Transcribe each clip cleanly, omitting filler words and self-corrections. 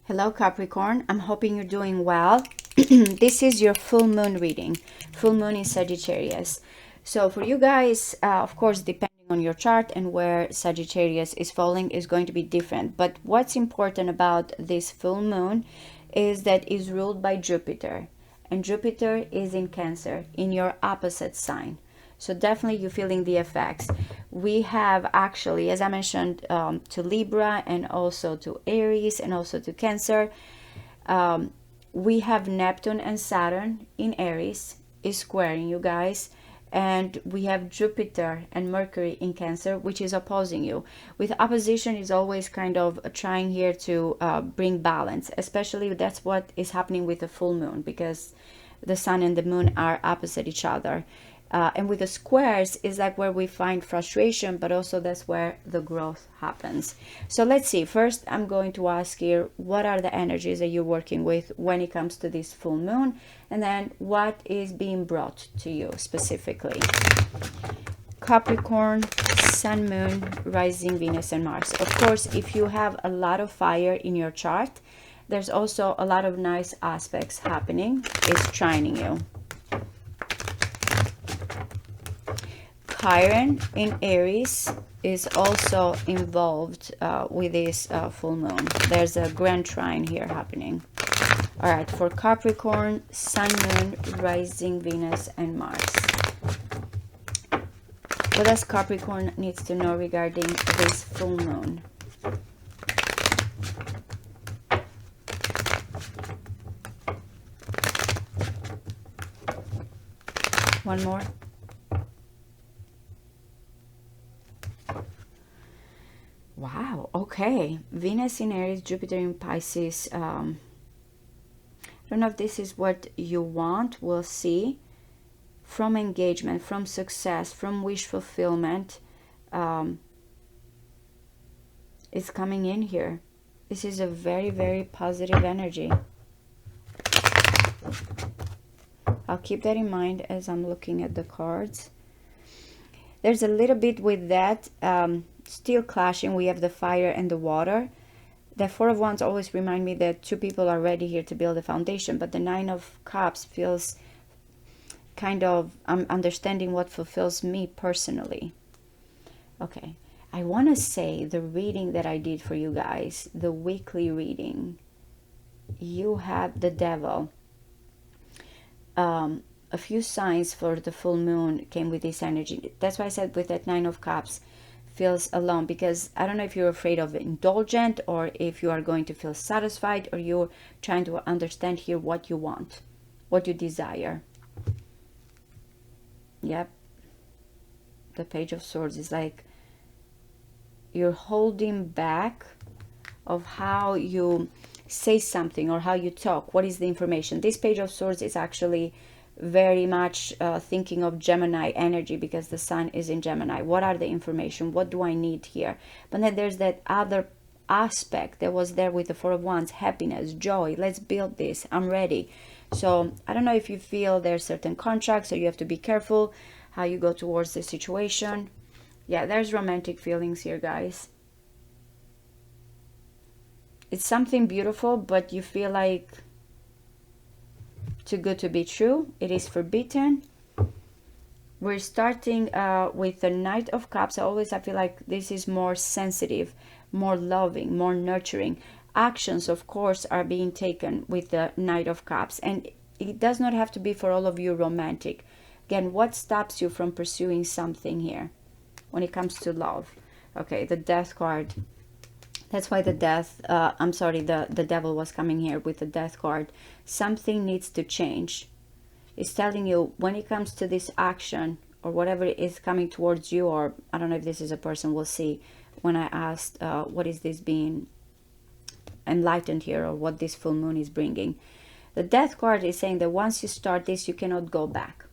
Hello Capricorn, I'm hoping you're doing well. This is your full moon reading. Full moon in Sagittarius. So for you guys, of course, depending on your chart and where Sagittarius is falling is going to be different. But what's important about this full moon is that it's ruled by Jupiter. And Jupiter is in Cancer, in your opposite sign. So definitely you're feeling the effects. We have actually, as I mentioned, to Libra and also to Aries and also to Cancer. We have Neptune and Saturn in Aries is squaring you guys. And we have Jupiter and Mercury in Cancer, which is opposing you. With opposition is always kind of trying here to bring balance. Especially that's what is happening with the full moon, because the sun and the moon are opposite each other. And with the squares is like where we find frustration, but also that's where the growth happens. So let's see. First, I'm going to ask you, what are the energies that you're working with when it comes to this full moon? And then what is being brought to you specifically? Capricorn, Sun, Moon, Rising, Venus, and Mars. Of course, if you have a lot of fire in your chart, there's also a lot of nice aspects happening. It's trining you. Chiron in Aries is also involved with this full moon. There's a grand trine here happening. All right, for Capricorn, Sun, Moon, Rising, Venus, and Mars. What does Capricorn needs to know regarding this full moon? One more. Wow, okay. Venus in Aries, Jupiter in Pisces. I don't know if this is what you want. We'll see. From engagement, from success, from wish fulfillment. It's coming in here. This is a very, very positive energy. I'll keep that in mind as I'm looking at the cards. There's a little bit with that. Still clashing. We have the fire and the water. The Four of Wands always remind me that two people are ready here to build a foundation, but the Nine of Cups feels kind of, I'm understanding what fulfills me personally. Okay, I want to say the reading that I did for you guys, the weekly reading, you have the Devil. A few signs for the full moon came with this energy. That's why I said with that Nine of Cups, feels alone, because I don't know if you're afraid of indulgent or if you are going to feel satisfied, or you're trying to understand here what you want, what you desire. Yep. The Page of Swords is like you're holding back of how you say something or how you talk. What is the information? This Page of Swords is actually very much thinking of Gemini energy, because the sun is in Gemini. What are the information? What do I need here? But then there's that other aspect that was there with the Four of Wands, happiness, joy. Let's build this. I'm ready. So I don't know if you feel there's certain contracts, so you have to be careful how you go towards the situation. Yeah, there's romantic feelings here, guys. It's something beautiful, but you feel like too good to be true. It is forbidden. We're starting with the Knight of Cups. I feel like this is more sensitive, more loving, more nurturing. Actions, of course, are being taken with the Knight of Cups, and it does not have to be for all of you romantic. Again, what stops you from pursuing something here when it comes to love? Okay, the Death card. That's why the death, the Devil was coming here with the Death card. Something needs to change. It's telling you when it comes to this action or whatever is coming towards you, or I don't know if this is a person, we'll see when I asked what is this being enlightened here, or what this full moon is bringing. The Death card is saying that once you start this, you cannot go back.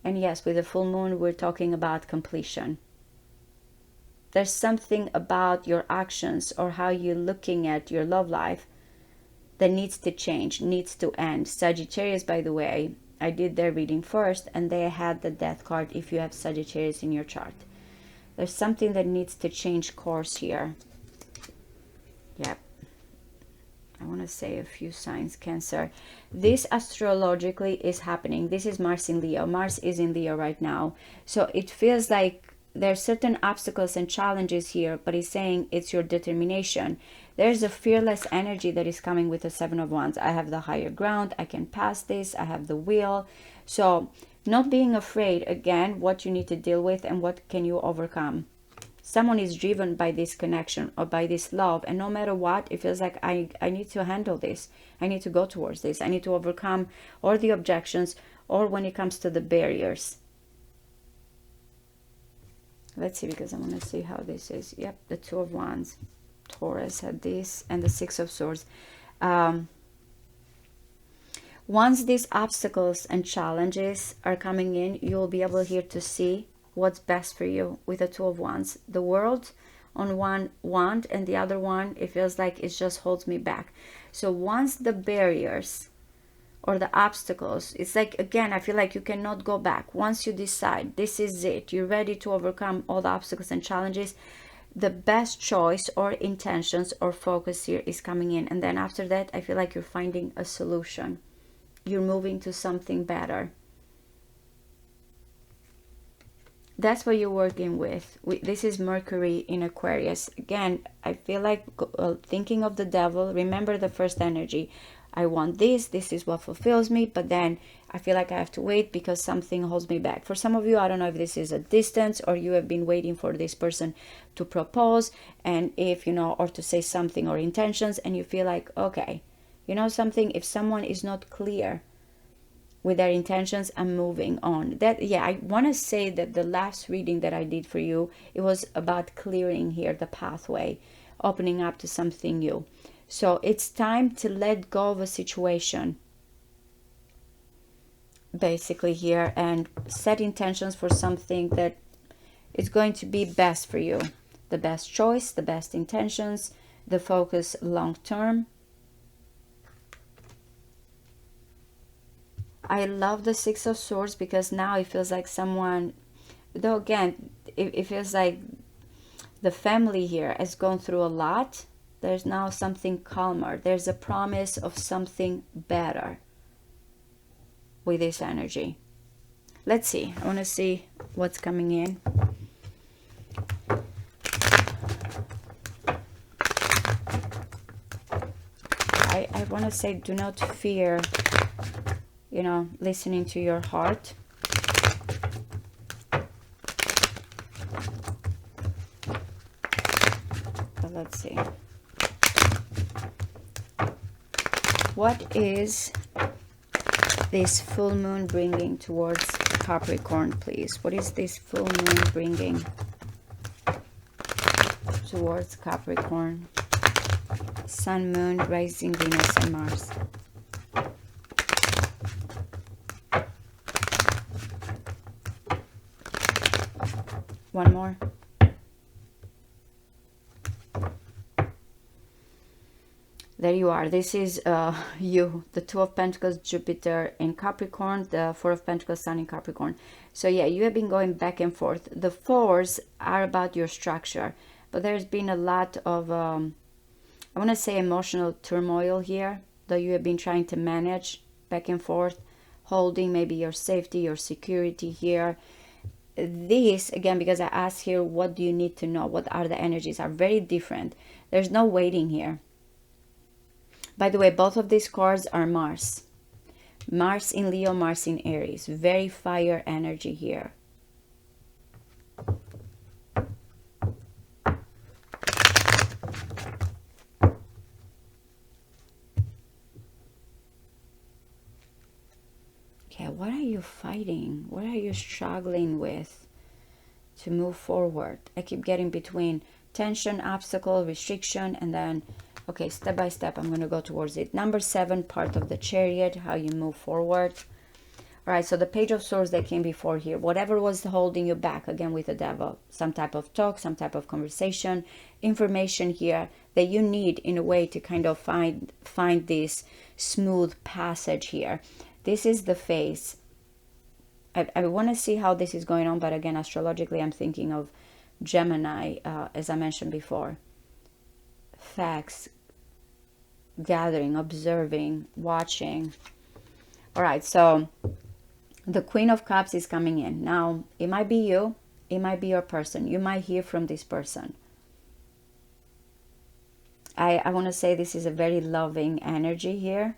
And yes, with the full moon, we're talking about completion. There's something about your actions or how you're looking at your love life that needs to change, needs to end. Sagittarius, by the way, I did their reading first, and they had the Death card if you have Sagittarius in your chart. There's something that needs to change course here. Yep. I want to say a few signs. Cancer. This astrologically is happening. This is Mars in Leo. Mars is in Leo right now. So it feels like there's certain obstacles and challenges here, but he's saying it's your determination. There's a fearless energy that is coming with the Seven of Wands. I have the higher ground. I can pass this. I have the will. So not being afraid, again, what you need to deal with and what can you overcome. Someone is driven by this connection or by this love, and no matter what, it feels like I need to handle this. I need to go towards this. I need to overcome all the objections, or when it comes to the barriers. Let's see, because I want to see how this is. Yep, the Two of Wands. Taurus had this, and the Six of Swords. Once these obstacles and challenges are coming in, you'll be able here to see what's best for you with the Two of Wands. The world on one wand, and the other one, it feels like it just holds me back. So once the barriers or the obstacles, it's like, again, I feel like you cannot go back. Once you decide this is it, you're ready to overcome all the obstacles and challenges, the best choice or intentions or focus here is coming in. And then after that, I feel like you're finding a solution. You're moving to something better. That's what you're working with. This is Mercury in Aquarius. Again, I feel like thinking of the devil. Remember the first energy. I want this. This is what fulfills me. But then I feel like I have to wait because something holds me back. For some of you, I don't know if this is a distance or you have been waiting for this person to propose. And if, you know, or to say something or intentions. And you feel like, okay, you know something, if someone is not clear with their intentions, I'm moving on. That, yeah, I want to say that the last reading that I did for you, it was about clearing here the pathway, opening up to something new. So it's time to let go of a situation, basically here, and set intentions for something that is going to be best for you. The best choice, the best intentions, the focus long term. I love the Six of Swords because now it feels like someone, though again, it feels like the family here has gone through a lot. There's now something calmer. There's a promise of something better with this energy. Let's see. I want to see what's coming in. I want to say, do not fear, you know, listening to your heart. But let's see. What is this full moon bringing towards Capricorn, please? What is this full moon bringing towards Capricorn? Sun, Moon, Rising, Venus, and Mars. One more. There you are. This is you, the Two of Pentacles, Jupiter in Capricorn, the Four of Pentacles, Sun in Capricorn. So yeah, you have been going back and forth. The fours are about your structure, but there's been a lot of, I want to say, emotional turmoil here that you have been trying to manage back and forth, holding maybe your safety, your security here. This, again, because I asked here, what do you need to know? What are the energies? Are very different. There's no waiting here. By the way, both of these cards are Mars. Mars in Leo, Mars in Aries. Very fire energy here. Okay, what are you fighting? What are you struggling with to move forward? I keep getting between tension, obstacle, restriction, and then, okay, step by step, I'm going to go towards it. Number 7, part of the Chariot, how you move forward. All right, so the Page of Swords that came before here, whatever was holding you back, again with the Devil, some type of talk, some type of conversation, information here that you need in a way to kind of find this smooth passage here. This is the phase. I want to see how this is going on, but again, astrologically, I'm thinking of Gemini, as I mentioned before. Facts gathering, observing, watching. All right, so the Queen of Cups is coming in. Now, it might be you, it might be your person. You might hear from this person. I want to say this is a very loving energy here.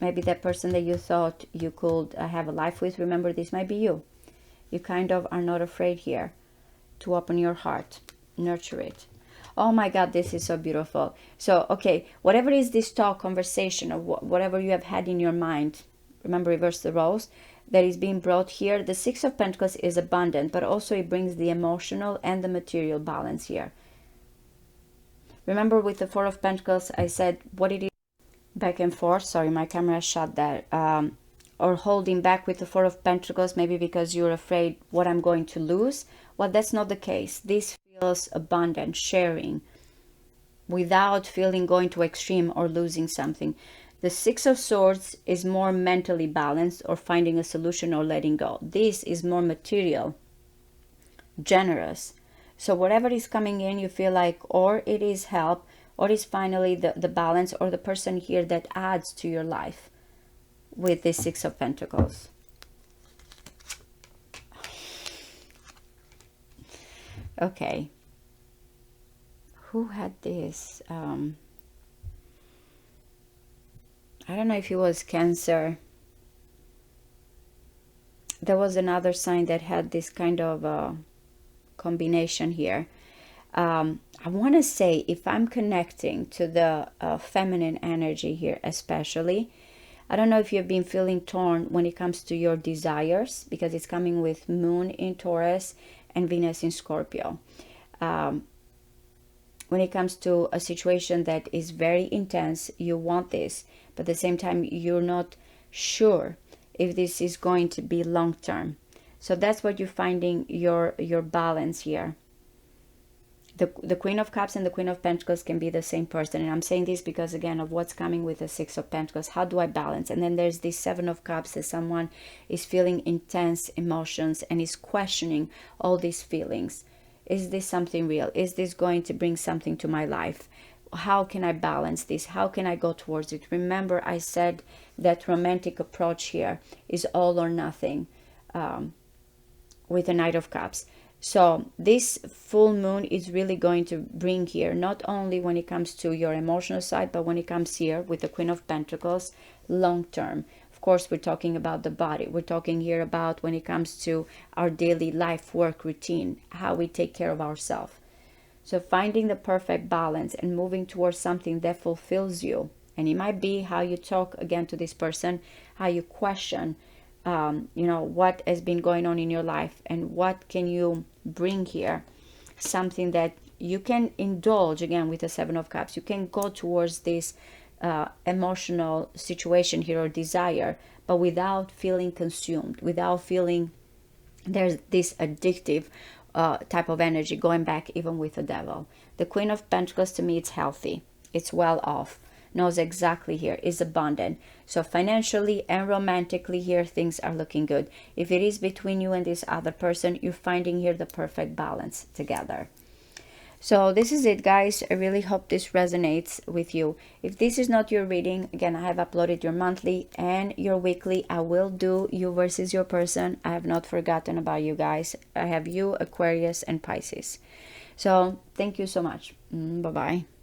Maybe that person that you thought you could have a life with, remember, this might be you. You kind of are not afraid here to open your heart, nurture it. Oh my God, this is so beautiful. So, okay, whatever is this talk, conversation, or whatever you have had in your mind, remember, reverse the roles, that is being brought here. The Six of Pentacles is abundant, but also it brings the emotional and the material balance here. Remember with the Four of Pentacles, I said what it is back and forth. Sorry, my camera shut that. Or holding back with the Four of Pentacles, maybe because you're afraid what I'm going to lose. Well, that's not the case. This feels abundant, sharing, without feeling going to extreme or losing something. The Six of Swords is more mentally balanced or finding a solution or letting go. This is more material, generous. So whatever is coming in, you feel like, or it is help, or is finally the balance, or the person here that adds to your life with the Six of Pentacles. Okay. Who had this? I don't know if it was Cancer. There was another sign that had this kind of combination here. I want to say, if I'm connecting to the feminine energy here especially, I don't know if you've been feeling torn when it comes to your desires, because it's coming with Moon in Taurus and Venus in Scorpio. When it comes to a situation that is very intense, you want this, but at the same time, you're not sure if this is going to be long term. So that's what you're finding your balance here. The Queen of Cups and the Queen of Pentacles can be the same person. And I'm saying this because, again, of what's coming with the Six of Pentacles. How do I balance? And then there's this Seven of Cups, that someone is feeling intense emotions and is questioning all these feelings. Is this something real? Is this going to bring something to my life? How can I balance this? How can I go towards it? Remember, I said that romantic approach here is all or nothing with the Knight of Cups. So this full moon is really going to bring here, not only when it comes to your emotional side, but when it comes here with the Queen of Pentacles, long term. Of course, we're talking about the body. We're talking here about when it comes to our daily life, work routine, how we take care of ourselves. So finding the perfect balance and moving towards something that fulfills you. And it might be how you talk again to this person, how you question what has been going on in your life, and what can you bring here, something that you can indulge again with the Seven of Cups. You can go towards this emotional situation here or desire, but without feeling consumed, without feeling there's this addictive type of energy going back even with the Devil. The Queen of Pentacles, to me, it's healthy, it's well off, knows exactly here, is abundant. So financially and romantically here, things are looking good. If it is between you and this other person, you're finding here the perfect balance together. So this is it, guys. I really hope this resonates with you. If this is not your reading, again, I have uploaded your monthly and your weekly. I will do you versus your person. I have not forgotten about you guys. I have you, Aquarius, and Pisces. So thank you so much. Bye-bye.